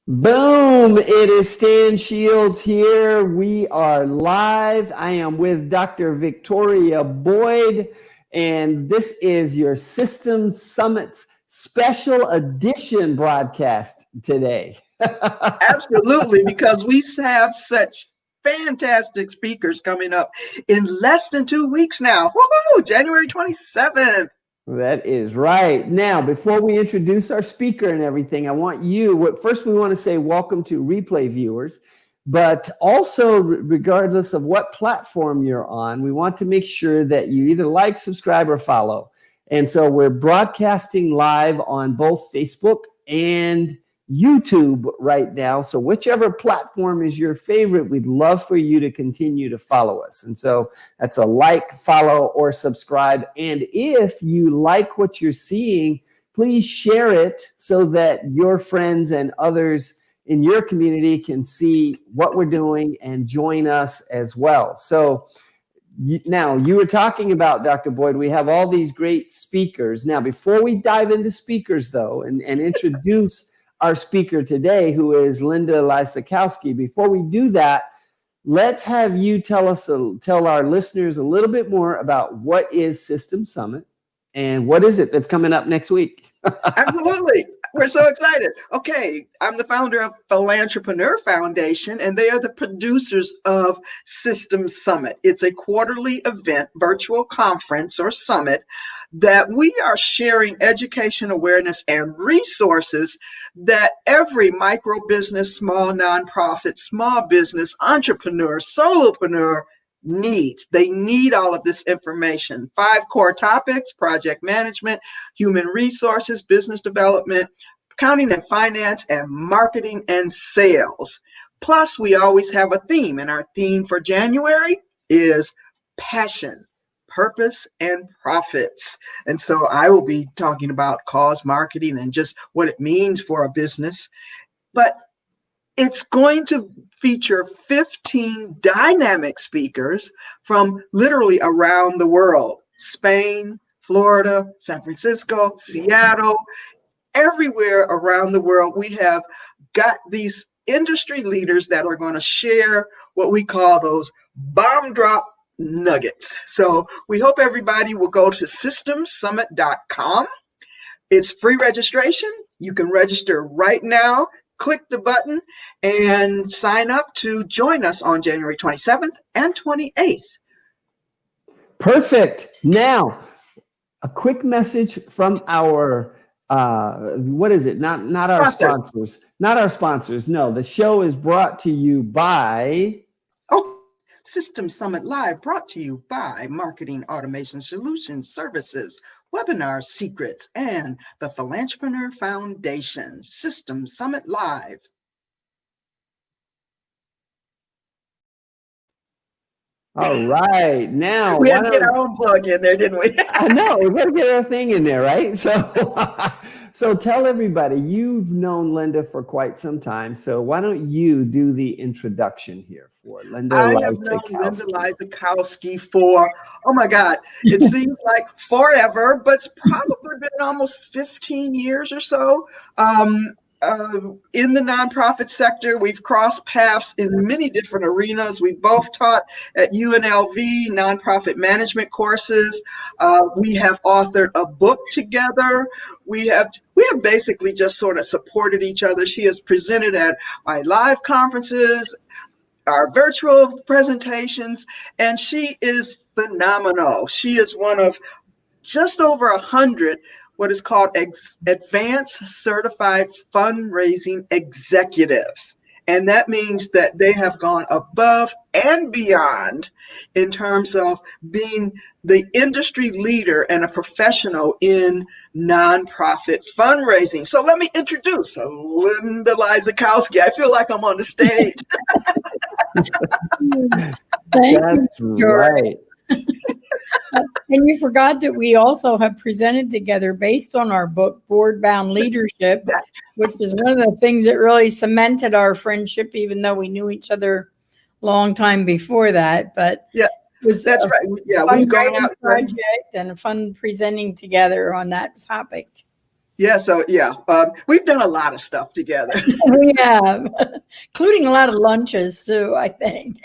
Boom! It is Stan Shields here. We are live. I am with Dr. Victoria Boyd, and this is your Systems Summit special edition broadcast today. Absolutely, because we have such fantastic speakers coming up in less than 2 weeks now. Woohoo! January 27th. That is right. Now, before we introduce our speaker and everything, I want you, first we want to say welcome to replay viewers, but also regardless of what platform you're on, we want to make sure that you either like, subscribe, or follow. And so we're broadcasting live on both Facebook and YouTube right now. So whichever platform is your favorite, we'd love for you to continue to follow us. And so that's a like, follow, or subscribe. And if you like what you're seeing, please share it so that your friends and others in your community can see what we're doing and join us as well. So now, you were talking about, Dr. Boyd, we have all these great speakers. Now, before we dive into speakers, though, and introduce our speaker today, who is Linda Lysakowski, before we do that, let's have you tell our listeners a little bit more about what is Systems Summit and what is it that's coming up next week. Absolutely. We're so excited. Okay, I'm the founder of Philanthropreneur Foundation, and they are the producers of Systems Summit. It's a quarterly event, virtual conference or summit, that we are sharing education, awareness, and resources that every micro business, small nonprofit, small business, entrepreneur, solopreneur needs. They need all of this information. 5 core topics: project management, human resources, business development, accounting and finance, and marketing and sales. Plus, we always have a theme, and our theme for January is passion, purpose, and profits. And so I will be talking about cause marketing and just what it means for a business. But it's going to feature 15 dynamic speakers from literally around the world: Spain, Florida, San Francisco, Seattle, everywhere around the world. We have got these industry leaders that are going to share what we call those bomb drop nuggets. So we hope everybody will go to systemsummit.com. It's free registration. You can register right now. Click the button and sign up to join us on January 27th and 28th. Perfect. Now, a quick message from our what is it? Not our sponsors. Not our sponsors. No, the show is brought to you by Systems Summit Live, brought to you by Marketing Automation Solutions Services, Webinar Secrets, and the Philanthropreneur Foundation. Systems Summit Live. All right. Now we had to get our own plug in there, didn't we? I know. We got to get our thing in there, right? So tell everybody, you've known Linda for quite some time. So why don't you do the introduction here for Linda Lysakowski? I have known Linda Lysakowski for, oh my God, it seems like forever, but it's probably been almost 15 years or so. In the nonprofit sector, we've crossed paths in many different arenas. We both taught at UNLV nonprofit management courses. We have authored a book together. We have basically just sort of supported each other. She has presented at my live conferences, our virtual presentations, and she is phenomenal. She is one of just over 100 what is called advanced certified fundraising executives. And that means that they have gone above and beyond in terms of being the industry leader and a professional in nonprofit fundraising. So let me introduce Linda Lysakowski. I feel like I'm on the stage. Thank you, right. And you forgot that we also have presented together based on our book, Board Bound Leadership, which is one of the things that really cemented our friendship, even though we knew each other a long time before that. But yeah, that's right. Yeah, we've gone out project and a fun presenting together on that topic. Yeah, so yeah, we've done a lot of stuff together. We have, including a lot of lunches too, I think.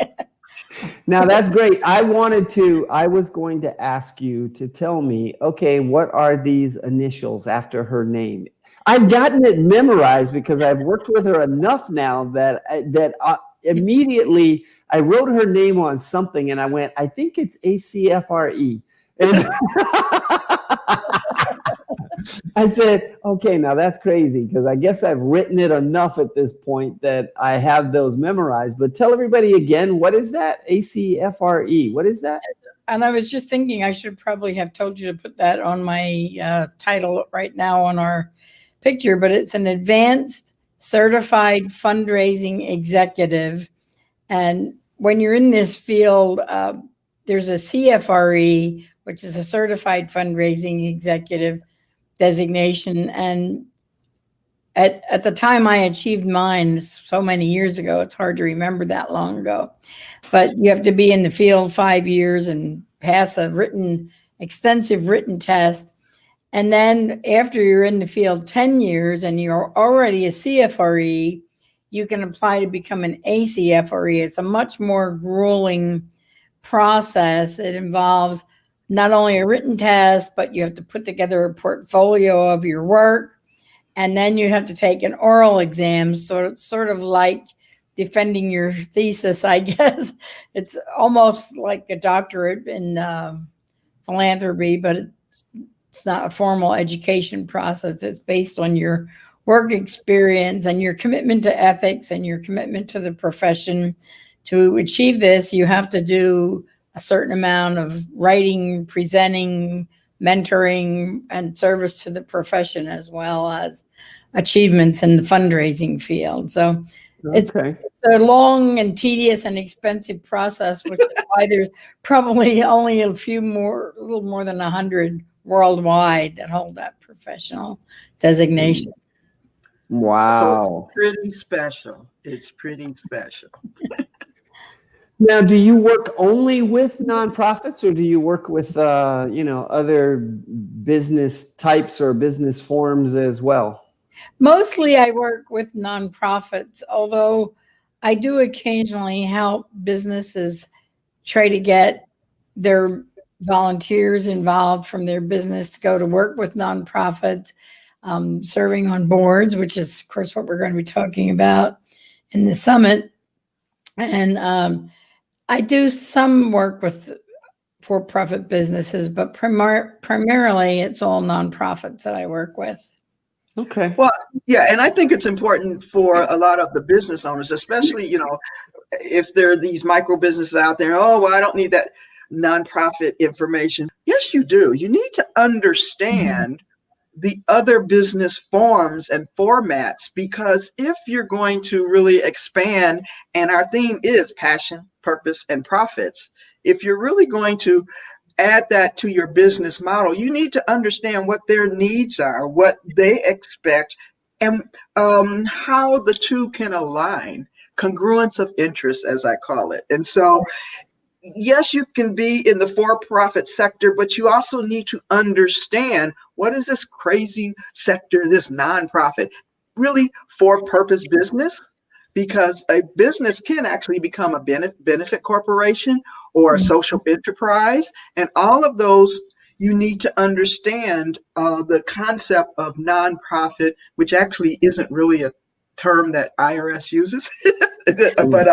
Now that's great. I was going to ask you to tell me, okay, what are these initials after her name? I've gotten it memorized because I've worked with her enough now that immediately I wrote her name on something and I went, I think it's ACFRE. And I said, okay, now that's crazy because I guess I've written it enough at this point that I have those memorized. But tell everybody again, what is that? ACFRE. What is that? And I was just thinking I should probably have told you to put that on my title right now on our picture, but it's an Advanced Certified Fundraising Executive. And when you're in this field, there's a CFRE, which is a Certified Fundraising Executive designation. And at the time I achieved mine so many years ago, it's hard to remember that long ago, but you have to be in the field 5 years and pass a extensive written test. And then after you're in the field 10 years and you're already a CFRE, you can apply to become an ACFRE. It's a much more grueling process. It involves not only a written test, but you have to put together a portfolio of your work. And then you have to take an oral exam, sort of like defending your thesis, I guess. It's almost like a doctorate in philanthropy, but it's not a formal education process. It's based on your work experience and your commitment to ethics and your commitment to the profession. To achieve this, you have to do a certain amount of writing, presenting, mentoring, and service to the profession, as well as achievements in the fundraising field. So it's a long and tedious and expensive process, which is why there's probably only a little more than 100 worldwide that hold that professional designation. Wow. So it's pretty special. It's pretty special. Now, do you work only with nonprofits, or do you work with other business types or business forms as well? Mostly I work with nonprofits, although I do occasionally help businesses try to get their volunteers involved from their business to go to work with nonprofits, serving on boards, which is, of course, what we're going to be talking about in the summit. And I do some work with for-profit businesses, but primarily it's all nonprofits that I work with. Okay. Well, yeah, and I think it's important for a lot of the business owners, especially, if there are these micro businesses out there, oh, well, I don't need that nonprofit information. Yes, you do. You need to understand the other business forms and formats, because if you're going to really expand, and our theme is passion, purpose, and profits, if you're really going to add that to your business model, you need to understand what their needs are, what they expect, and how the two can align. Congruence of interest, as I call it. And so, yes, you can be in the for-profit sector, but you also need to understand, what is this crazy sector, this nonprofit, really for-purpose business? Because a business can actually become a benefit corporation or a social enterprise. And all of those, you need to understand the concept of nonprofit, which actually isn't really a term that IRS uses, but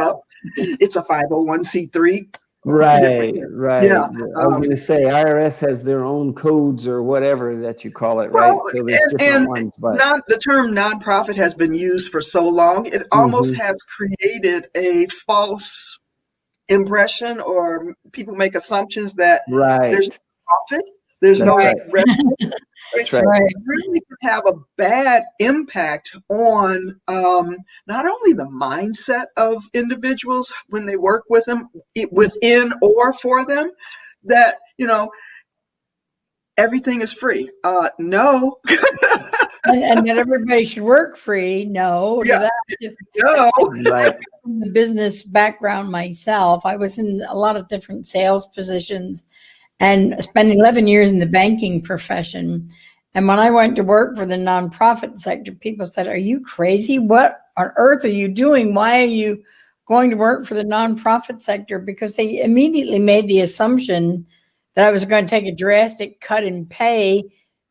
it's a 501c3. Right. Yeah. I was going to say IRS has their own codes or whatever that you call it, right? Well, So there's different ones, but the term nonprofit has been used for so long, it almost has created a false impression, or people make assumptions that there's no profit, there's no revenue, which really can have a bad impact on not only the mindset of individuals when they work with them, within or for them, that, everything is free. No. and that everybody should work free. No. Yeah. No. From the business background myself, I was in a lot of different sales positions and spent 11 years in the banking profession. And when I went to work for the nonprofit sector, people said, "Are you crazy? What on earth are you doing? Why are you going to work for the nonprofit sector?" Because they immediately made the assumption that I was going to take a drastic cut in pay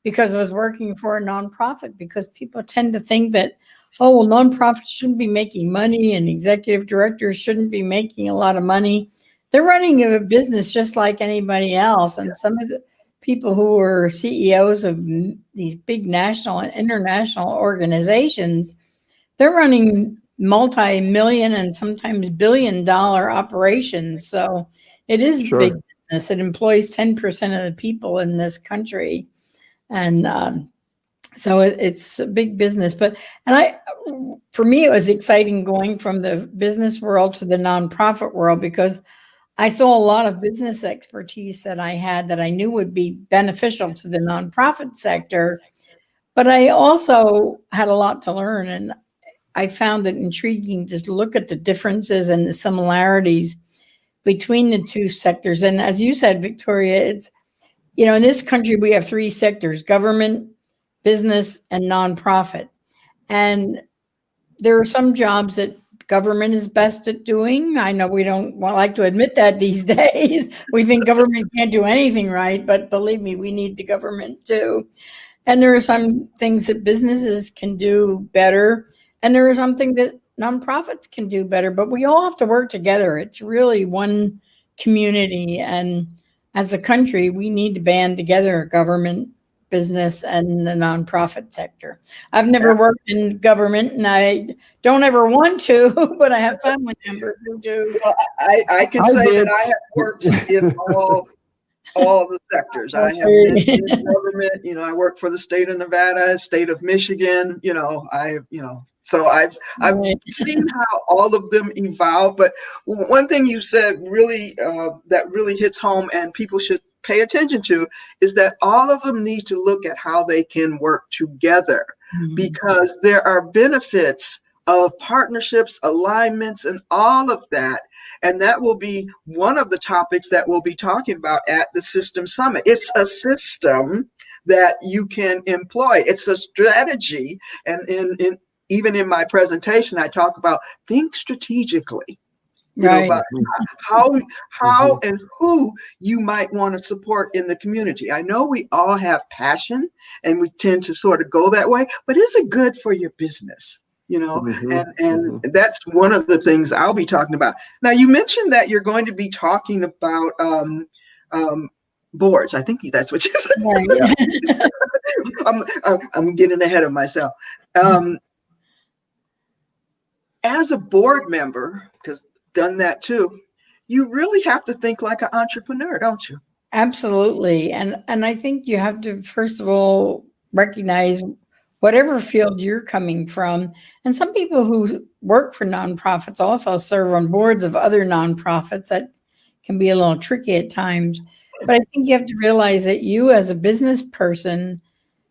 because I was working for a nonprofit, because people tend to think that, oh, well, nonprofits shouldn't be making money and executive directors shouldn't be making a lot of money. They're running a business just like anybody else. And some of the people who are CEOs of these big national and international organizations, they're running multi-million and sometimes billion-dollar operations. So it is Sure. big business. It employs 10% of the people in this country. And so it's a big business. For me, it was exciting going from the business world to the nonprofit world, because I saw a lot of business expertise that I had that I knew would be beneficial to the nonprofit sector. But I also had a lot to learn, and I found it intriguing to look at the differences and the similarities between the two sectors. And as you said, Victoria, it's, in this country, we have three sectors: government, business, and nonprofit. And there are some jobs that government is best at doing. I know we don't like to admit that these days. We think government can't do anything right, but believe me, we need the government too. And there are some things that businesses can do better, and there are something that nonprofits can do better, but we all have to work together. It's really one community, and as a country, we need to band together, government, business, and the nonprofit sector. I've never worked in government, and I don't ever want to, but I have family members who do. Well, I can say that I have worked in all the sectors. I have been in government. I work for the state of Nevada, state of Michigan. So I've seen how all of them evolve. But one thing you said really that really hits home, and people should pay attention to, is that all of them need to look at how they can work together, because there are benefits of partnerships, alignments, and all of that. And that will be one of the topics that we'll be talking about at the System Summit. It's a system that you can employ. It's a strategy. And even in my presentation, I talk about think strategically. About how and who you might want to support in the community. I know we all have passion and we tend to sort of go that way, but is it good for your business? And that's one of the things I'll be talking about. Now, you mentioned that you're going to be talking about boards. I think that's what you said. I'm getting ahead of myself. As a board member, because done that too, you really have to think like an entrepreneur, don't you? Absolutely. And I think you have to, first of all, recognize whatever field you're coming from. And some people who work for nonprofits also serve on boards of other nonprofits. That can be a little tricky at times. But I think you have to realize that you, as a business person,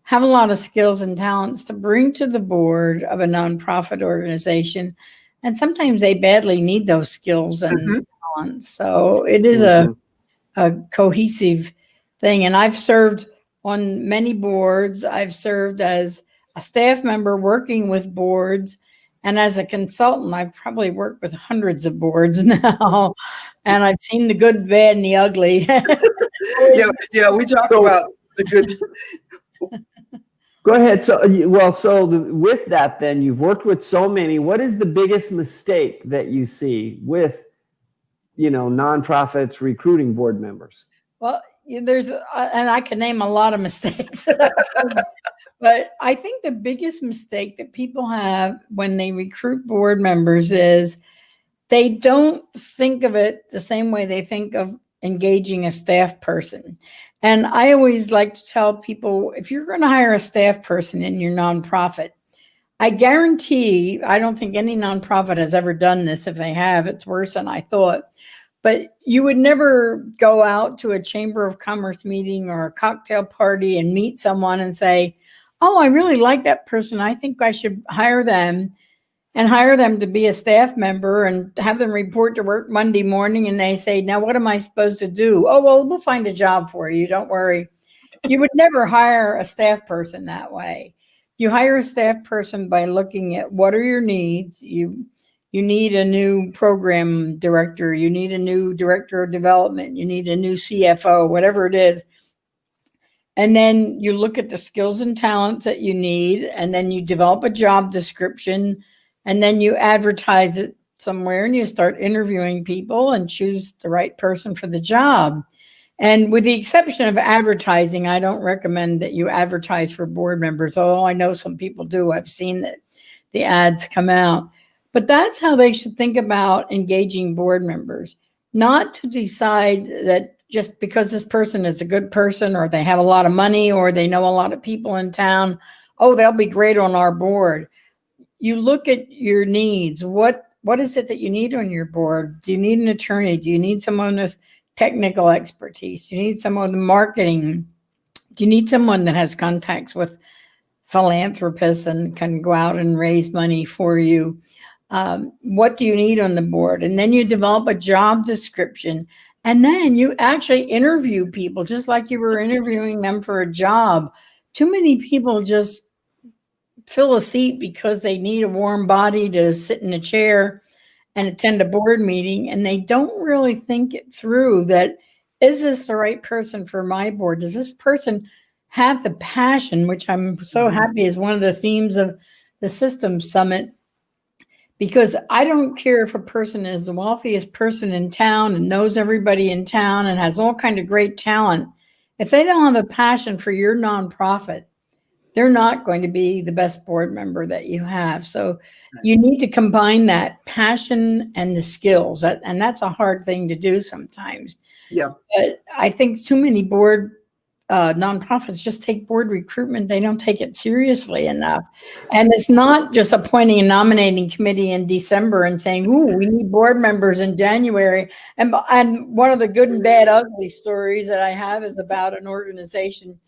have a lot of skills and talents to bring to the board of a nonprofit organization. And sometimes they badly need those skills and talents. So it is a cohesive thing. And I've served on many boards. I've served as a staff member working with boards. And as a consultant, I've probably worked with hundreds of boards now. And I've seen the good, bad, and the ugly. We talk about the good. Go ahead. So with that, then you've worked with so many. What is the biggest mistake that you see with, nonprofits recruiting board members? Well, there's, and I can name a lot of mistakes, but I think the biggest mistake that people have when they recruit board members is they don't think of it the same way they think of engaging a staff person. And I always like to tell people, if you're going to hire a staff person in your nonprofit, I guarantee, I don't think any nonprofit has ever done this. If they have, it's worse than I thought. But you would never go out to a Chamber of Commerce meeting or a cocktail party and meet someone and say, oh, I really like that person. I think I should hire them, and hire them to be a staff member and have them report to work Monday morning. And they say, now, what am I supposed to do? Oh, well, we'll find a job for you. Don't worry. You would never hire a staff person that way. You hire a staff person by looking at what are your needs. You need a new program director. You need a new director of development. You need a new CFO, whatever it is. And then you look at the skills and talents that you need, and then you develop a job description, and then you advertise it somewhere, and you start interviewing people and choose the right person for the job. And with the exception of advertising, I don't recommend that you advertise for board members, although I know some people do. I've seen that the ads come out. But that's how they should think about engaging board members, not to decide that just because this person is a good person or they have a lot of money or they know a lot of people in town, oh, they'll be great on our board. You look at your needs. What is it that you need on your board? Do you need an attorney? Do you need someone with technical expertise? Do you need someone with marketing? Do you need someone that has contacts with philanthropists and can go out and raise money for you? What do you need on the board? And then you develop a job description. And then you actually interview people just like you were interviewing them for a job. Too many people just fill a seat because they need a warm body to sit in a chair and attend a board meeting. And they don't really think it through that, is this the right person for my board? Does this person have the passion, which I'm so happy is one of the themes of the Systems Summit? Because I don't care if a person is the wealthiest person in town and knows everybody in town and has all kind of great talent. If they don't have a passion for your nonprofit, they're not going to be the best board member that you have. So you need to combine that passion and the skills. And that's a hard thing to do sometimes. Yeah. But I think too many nonprofits just take board recruitment. They don't take it seriously enough. And it's not just appointing a nominating committee in December and saying, ooh, we need board members in January. And one of the good and bad ugly stories that I have is about an organization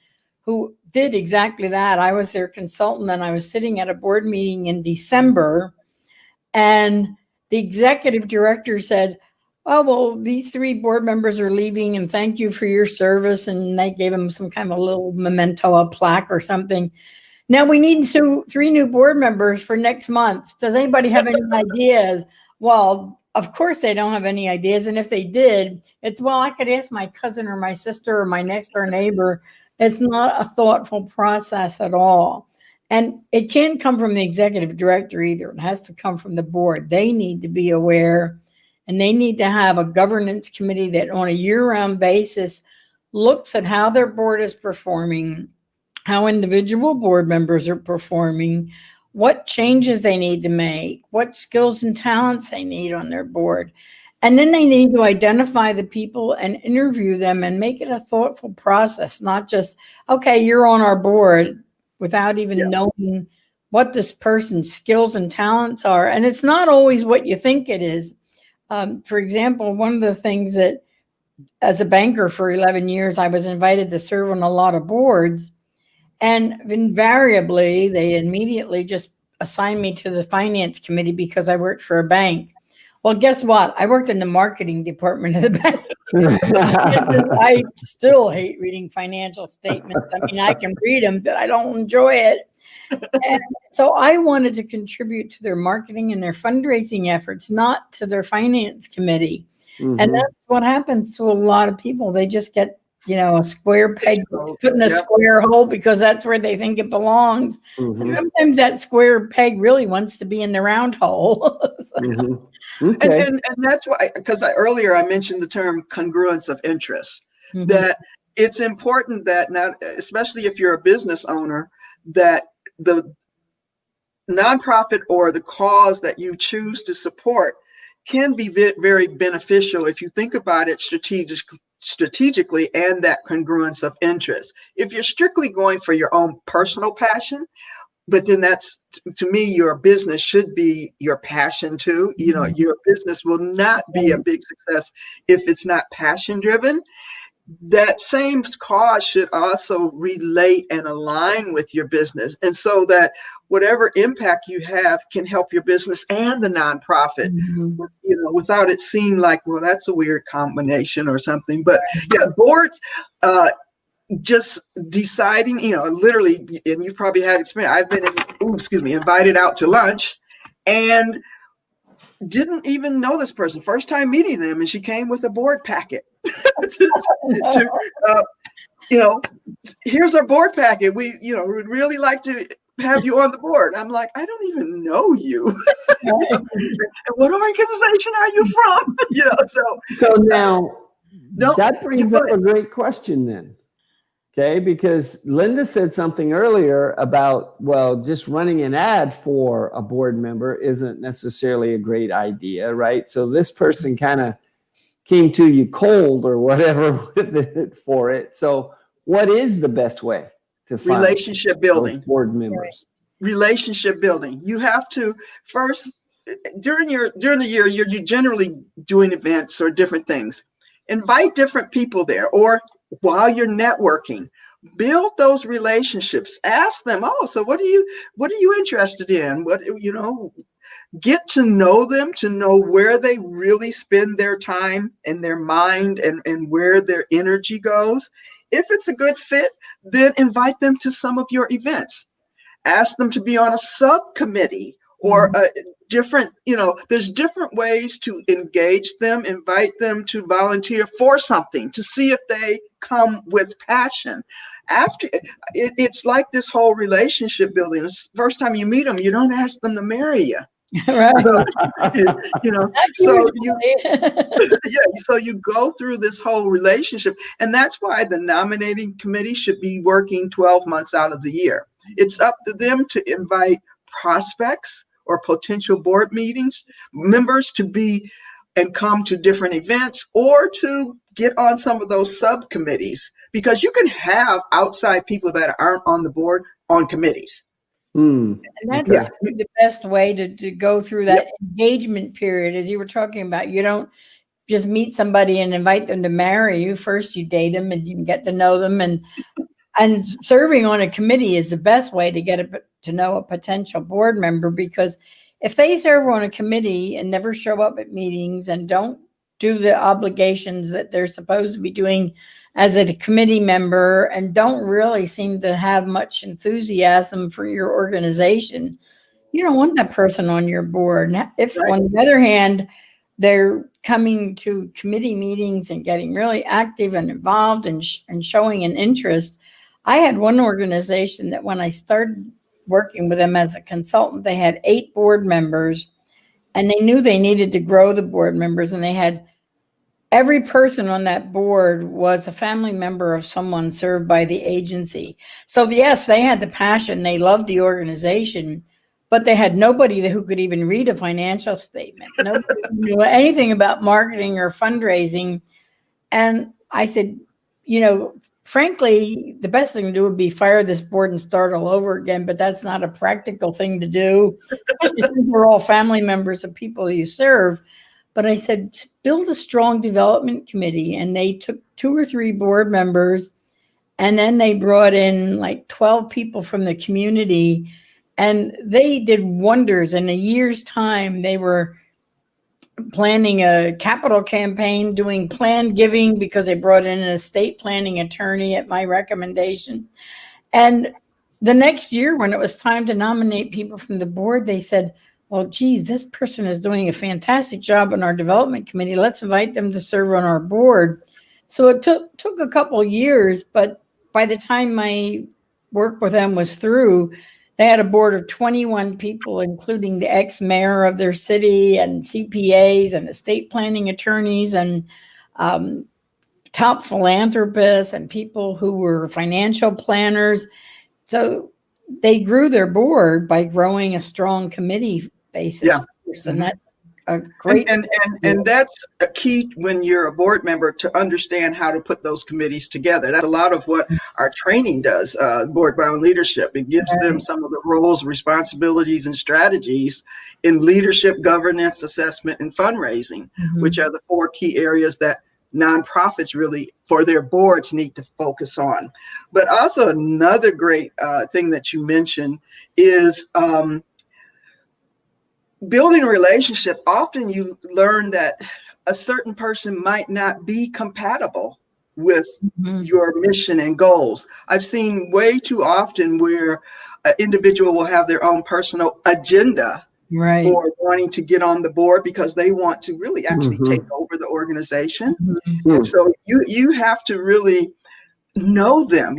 who did exactly that. I was their consultant and I was sitting at a board meeting in December, and the executive director said, oh, well, these 3 board members are leaving and thank you for your service. And they gave him some kind of a little memento, a plaque or something. Now we need 3 new board members for next month. Does anybody have any ideas? Well, of course they don't have any ideas. And if they did, it's, well, I could ask my cousin or my sister or my next door neighbor. It's not a thoughtful process at all. And it can't come from the executive director either. It has to come from the board. They need to be aware. And they need to have a governance committee that on a year-round basis looks at how their board is performing, how individual board members are performing, what changes they need to make, what skills and talents they need on their board. And then they need to identify the people and interview them and make it a thoughtful process, not just, okay, you're on our board without even knowing what this person's skills and talents are. And it's not always what you think it is. For example, one of the things that as a banker for 11 years, I was invited to serve on a lot of boards, and invariably they immediately just assigned me to the finance committee because I worked for a bank. Well, guess what? I worked in the marketing department of the bank. I still hate reading financial statements. I mean, I can read them, but I don't enjoy it. And so I wanted to contribute to their marketing and their fundraising efforts, not to their finance committee. Mm-hmm. And that's what happens to a lot of people. They just get, a square peg put in a square hole because that's where they think it belongs. Mm-hmm. And sometimes that square peg really wants to be in the round hole. So. Mm-hmm. Okay. And that's why, because earlier I mentioned the term congruence of interest, that it's important that now, especially if you're a business owner, that the nonprofit or the cause that you choose to support can be very beneficial if you think about it strategically and that congruence of interest. If you're strictly going for your own personal passion, but then that's, to me, your business should be your passion too. Your business will not be a big success if it's not passion driven. That same cause should also relate and align with your business. And so that whatever impact you have can help your business and the nonprofit, without it seem like, well, that's a weird combination or something. But yeah, boards, just deciding, literally, and you've probably had experience. I've been, invited out to lunch and didn't even know this person. First time meeting them, and she came with a board packet. Here's our board packet. We'd really like to have you on the board. I'm like, I don't even know you. What organization are you from? So now that brings up a great question then. Okay, because Linda said something earlier about, well, just running an ad for a board member isn't necessarily a great idea, right? So this person kind of came to you cold or whatever for it. So what is the best way to find relationship building board members? Relationship building. You have to first, during the year, you're generally doing events or different things. Invite different people there, or while you're networking, build those relationships. Ask them, so what are you interested in? Get to know them, to know where they really spend their time and their mind and where their energy goes. If it's a good fit, then invite them to some of your events. Ask them to be on a subcommittee or a different, there's different ways to engage them, invite them to volunteer for something, to see if they come with passion. After it's like this whole relationship building. The first time you meet them, you don't ask them to marry you. Right. So you go through this whole relationship, and that's why the nominating committee should be working 12 months out of the year. It's up to them to invite prospects or potential board members to be and come to different events, or to get on some of those subcommittees, because you can have outside people that aren't on the board on committees. And that's the best way to go through that engagement period, as you were talking about. You don't just meet somebody and invite them to marry you. First, you date them and you can get to know them. And serving on a committee is the best way to get to know a potential board member, because if they serve on a committee and never show up at meetings and don't do the obligations that they're supposed to be doing as a committee member, and don't really seem to have much enthusiasm for your organization, you don't want that person on your board. If, on the other hand, they're coming to committee meetings and getting really active and involved and showing an interest. I had one organization that when I started working with them as a consultant, they had 8 board members, and they knew they needed to grow the board members, and they had every person on that board was a family member of someone served by the agency. So yes, they had the passion, they loved the organization, but they had nobody who could even read a financial statement. Nobody knew anything about marketing or fundraising. And I said, frankly, the best thing to do would be fire this board and start all over again, but that's not a practical thing to do, especially since we're all family members of people you serve. But I said, build a strong development committee. And they took 2 or 3 board members, and then they brought in like 12 people from the community, and they did wonders. In a year's time, they were planning a capital campaign, doing planned giving, because they brought in an estate planning attorney at my recommendation. And the next year, when it was time to nominate people from the board, they said, well, geez, this person is doing a fantastic job on our development committee. Let's invite them to serve on our board. So it took a couple of years, but by the time my work with them was through, they had a board of 21 people, including the ex-mayor of their city and CPAs and estate planning attorneys and top philanthropists and people who were financial planners. So they grew their board by growing a strong committee basis. And that's a great and that's a key when you're a board member, to understand how to put those committees together. That's a lot of what our training does, board bound leadership. It gives them some of the roles, responsibilities, and strategies in leadership, governance, assessment, and fundraising, which are the 4 key areas that nonprofits really, for their boards, need to focus on. But also another great thing that you mentioned is building a relationship. Often you learn that a certain person might not be compatible with Mhm. your mission and goals. I've seen way too often where an individual will have their own personal agenda Right. for wanting to get on the board because they want to really actually take Mhm. over the organization. Mhm. And Mm. so you have to really know them.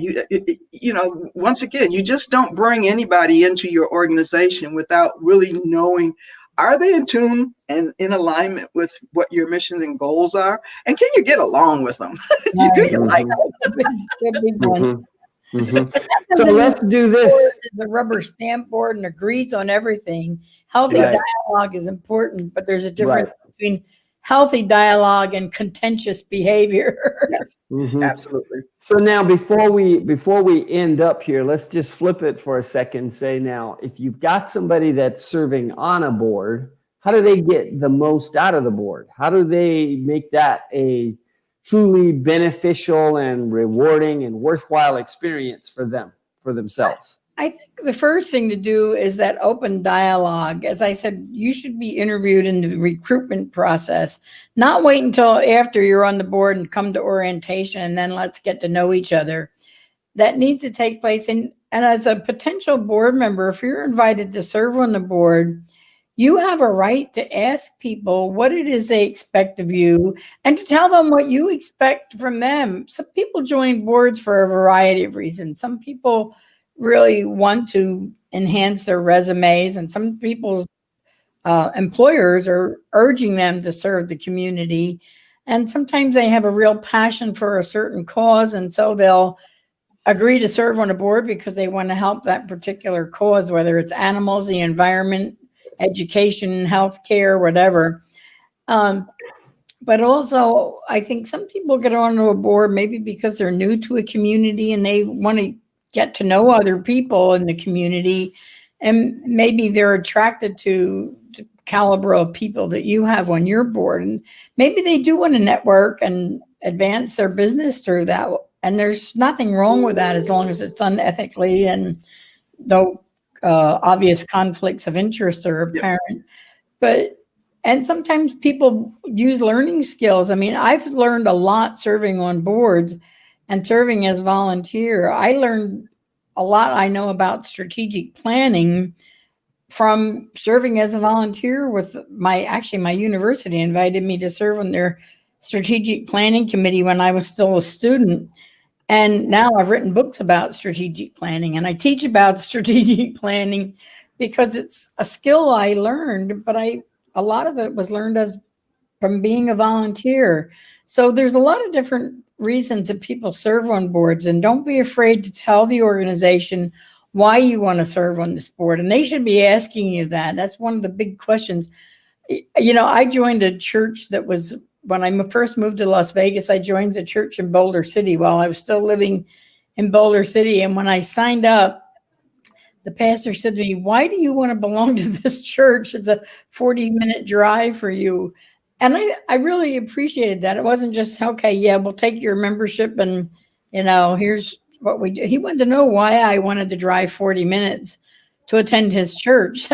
Once again, you just don't bring anybody into your organization without really knowing, are they in tune and in alignment with what your missions and goals are? And can you get along with them? Do Right. you like Mhm. The big one. Mhm. Mhm. But that So doesn't mean let's do the board this. is a rubber stamp board and agrees on everything. Healthy Right. dialogue is important, but there's a difference Right. between healthy dialogue and contentious behavior. Yes, Mhm. absolutely. So now before we end up here, let's just flip it for a second and say, now, if you've got somebody that's serving on a board, how do they get the most out of the board? How do they make that a truly beneficial and rewarding and worthwhile experience for them, for themselves? I think the first thing to do is that open dialogue. As I said, you should be interviewed in the recruitment process, not wait until after you're on the board and come to orientation and then let's get to know each other. That needs to take place. And as a potential board member, if you're invited to serve on the board, you have a right to ask people what it is they expect of you and to tell them what you expect from them. Some people join boards for a variety of reasons. Some people really want to enhance their resumes, and some people, employers, are urging them to serve the community. And sometimes they have a real passion for a certain cause, and so they'll agree to serve on a board because they want to help that particular cause, whether it's animals, the environment, education, healthcare, whatever. Um, but also, I think some people get onto a board maybe because they're new to a community and they want to get to know other people in the community. And maybe they're attracted to the caliber of people that you have on your board. And maybe they do want to network and advance their business through that. And there's nothing wrong with that as long as it's done ethically and no obvious conflicts of interest are Yep. apparent. But and sometimes people use learning skills. I mean, I've learned a lot serving on boards and serving as volunteer. I learned a lot I know about strategic planning from serving as a volunteer with my university invited me to serve on their strategic planning committee when I was still a student. And now I've written books about strategic planning and I teach about strategic planning because it's a skill I learned, but a lot of it was learned as from being a volunteer. So there's a lot of different reasons that people serve on boards, and don't be afraid to tell the organization why you want to serve on this board. And they should be asking you that. That's one of the big questions. I joined a church that was, when I first moved to Las Vegas, I joined a church in Boulder City while I was still living in Boulder City. And when I signed up, the pastor said to me, "Why do you want to belong to this church? It's a 40-minute drive for you." And I really appreciated that. It wasn't just, okay, yeah, we'll take your membership and, here's what we do. He wanted to know why I wanted to drive 40 minutes to attend his church.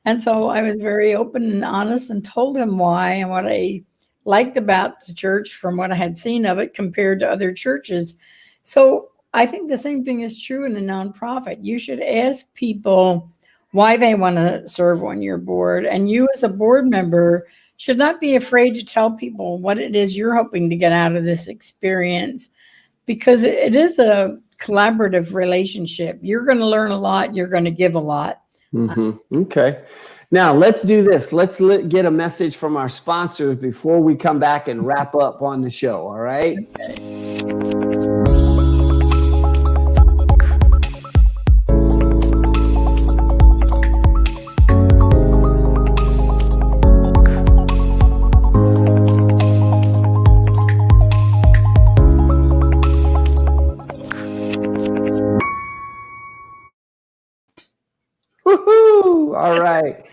And so I was very open and honest and told him why and what I liked about the church from what I had seen of it compared to other churches. So I think the same thing is true in a nonprofit. You should ask people why they want to serve on your board. And you, as a board member, should not be afraid to tell people what it is you're hoping to get out of this experience, because it is a collaborative relationship. You're going to learn a lot. You're going to give a lot. Okay. Now let's do this. Let's get a message from our sponsors before we come back and wrap up on the show. All right. Woohoo! All right.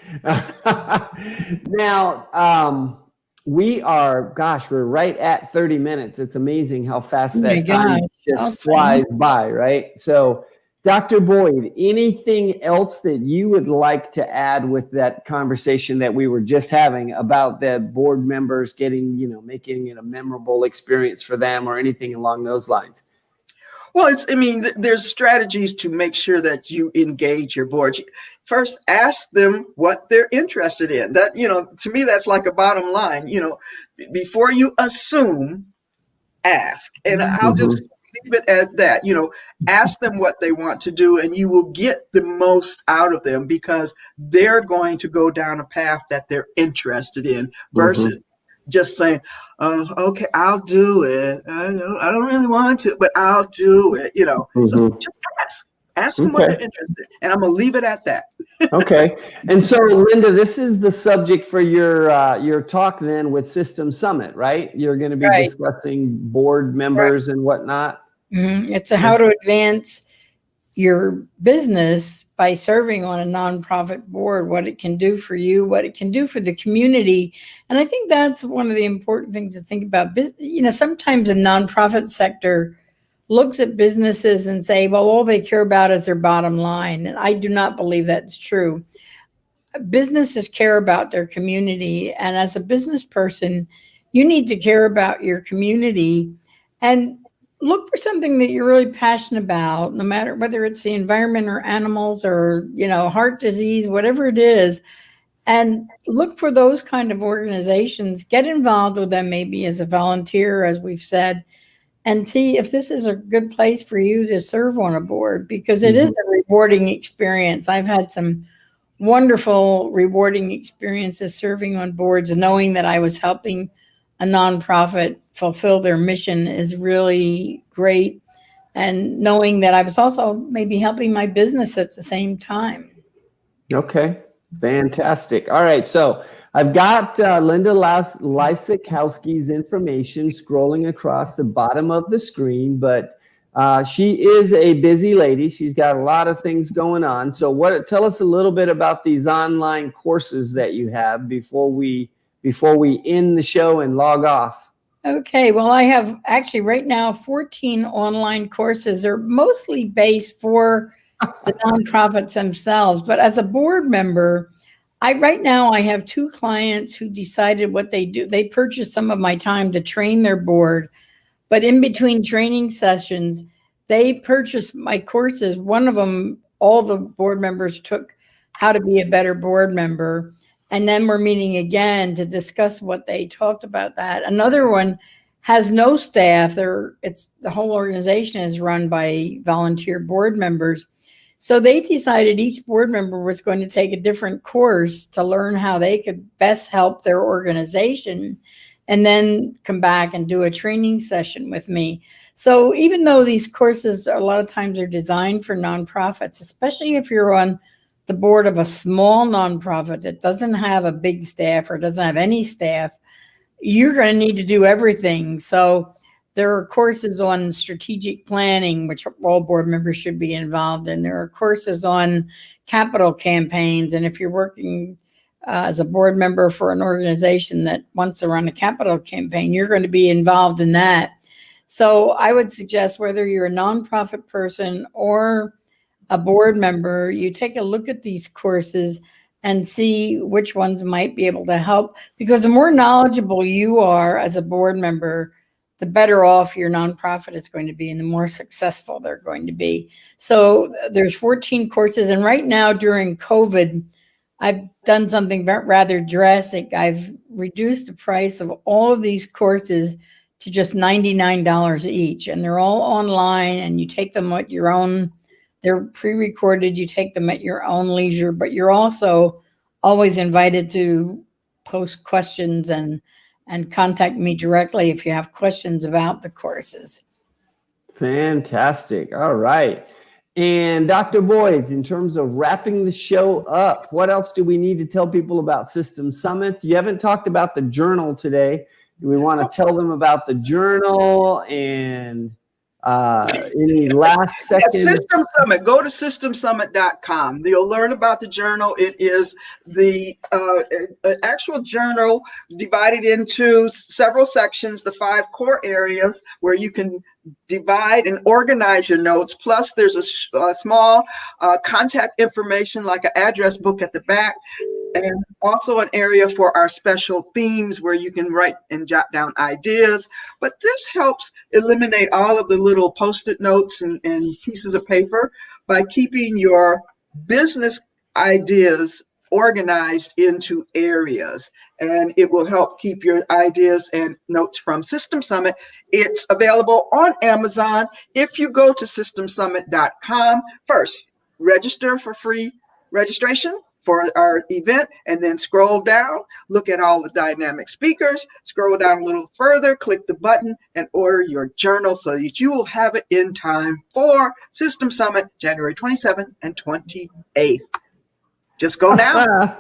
Now, we're right at 30 minutes. It's amazing how fast Oh my that time gosh. just flies by, right? So Dr. Boyd, anything else that you would like to add with that conversation that we were just having about the board members getting, making it a memorable experience for them or anything along those lines? Well, there's strategies to make sure that you engage your board. First, ask them what they're interested in. That, to me, that's like a bottom line. Before you assume, ask. And I'll just leave it at that. Ask them what they want to do, and you will get the most out of them because they're going to go down a path that they're interested in versus just saying, okay, I'll do it. I don't really want to, but I'll do it. So just ask them what they're interested in, and I'm gonna leave it at that. Okay. And so, Linda, this is the subject for your talk then with System Summit, right? You're going to be discussing board members and whatnot. It's how to advance your business by serving on a nonprofit board, what it can do for you, what it can do for the community. And I think that's one of the important things to think about. Sometimes the nonprofit sector looks at businesses and say, well, all they care about is their bottom line. And I do not believe that's true. Businesses care about their community. And as a business person, you need to care about your community and look for something that you're really passionate about, no matter whether it's the environment or animals or, heart disease, whatever it is. And look for those kind of organizations, get involved with them maybe as a volunteer, as we've said, and see if this is a good place for you to serve on a board, because it is a rewarding experience. I've had some wonderful, rewarding experiences serving on boards, and knowing that I was helping a nonprofit fulfill their mission is really great. And knowing that I was also maybe helping my business at the same time. Okay. Fantastic. All right. So I've got Linda Lysakowski's information scrolling across the bottom of the screen, but she is a busy lady. She's got a lot of things going on. So tell us a little bit about these online courses that you have before we end the show and log off. Okay, well, I have actually right now 14 online courses. They're mostly based for the nonprofits themselves. But as a board member, right now I have 2 clients who decided what they do. They purchased some of my time to train their board. But in between training sessions, they purchased my courses. One of them, all the board members took how to be a better board member. And then we're meeting again to discuss what they talked about that. Another one has no staff. The whole organization is run by volunteer board members. So they decided each board member was going to take a different course to learn how they could best help their organization, and then come back and do a training session with me. So even though these courses a lot of times are designed for nonprofits, especially if you're on the board of a small nonprofit that doesn't have a big staff or doesn't have any staff, you're going to need to do everything. So there are courses on strategic planning, which all board members should be involved in. There are courses on capital campaigns. And if you're working as a board member for an organization that wants to run a capital campaign, you're going to be involved in that. So I would suggest, whether you're a nonprofit person or a board member, you take a look at these courses and see which ones might be able to help, because the more knowledgeable you are as a board member, the better off your nonprofit is going to be and the more successful they're going to be. So there's 14 courses. And right now during COVID, I've done something rather drastic. I've reduced the price of all of these courses to just $99 each. And they're all online, and you take them at your own. They're pre-recorded. You take them at your own leisure, but you're also always invited to post questions and contact me directly if you have questions about the courses. Fantastic. All right. And Dr. Boyd, in terms of wrapping the show up, what else do we need to tell people about System Summits? You haven't talked about the journal today. Do we want to tell them about the journal and Any last Yeah, second? System Summit. Go to systemsummit.com. You'll learn about the journal. It is the actual journal divided into several sections, the 5 core areas where you can divide and organize your notes. Plus, there's a small contact information like an address book at the back, and also an area for our special themes where you can write and jot down ideas. But this helps eliminate all of the little post-it notes and pieces of paper by keeping your business ideas organized into areas. And it will help keep your ideas and notes from System Summit. It's available on Amazon. If you go to systemsummit.com, first, register for free registration for our event, and then scroll down, look at all the dynamic speakers, scroll down a little further, click the button, and order your journal so that you will have it in time for System Summit, January 27th and 28th. Just go now.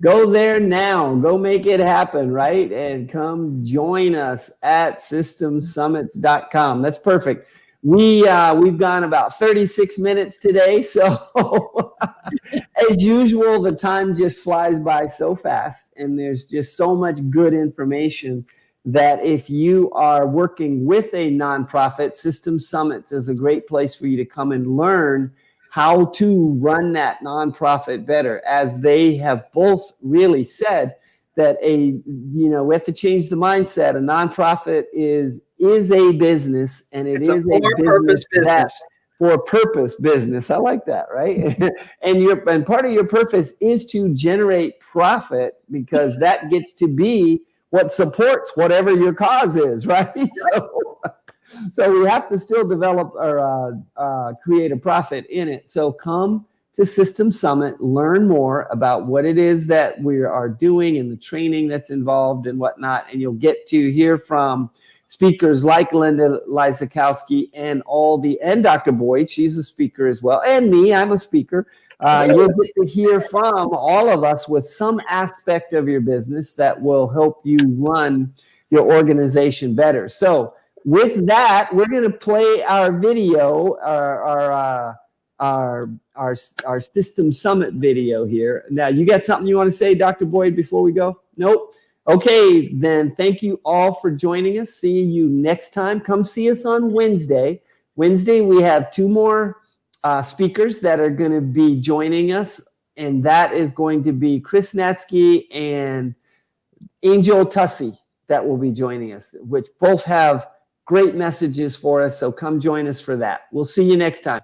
Go there now. Go make it happen, right? And come join us at systemsummits.com. That's perfect. We've gone about 36 minutes today. So as usual, the time just flies by so fast, and there's just so much good information that if you are working with a nonprofit, System Summits is a great place for you to come and learn how to run that nonprofit better. As they have both really said that we have to change the mindset. A nonprofit is a business, and it's a for-purpose business. For-purpose business. I like that, right? and part of your purpose is to generate profit, because that gets to be what supports whatever your cause is, right? So we have to still develop or create a profit in it. So come to System Summit, learn more about what it is that we are doing and the training that's involved and whatnot. And you'll get to hear from speakers like Linda Lysakowski and Dr. Boyd. She's a speaker as well. And me, I'm a speaker. You'll get to hear from all of us with some aspect of your business that will help you run your organization better. So with that, we're going to play our video, our System Summit video here. Now, you got something you want to say, Dr. Boyd, before we go? Nope. Okay, then thank you all for joining us. See you next time. Come see us on Wednesday. Wednesday, we have 2 more speakers that are going to be joining us, and that is going to be Chris Natsky and Angel Tussey that will be joining us, which both have great messages for us. So come join us for that. We'll see you next time.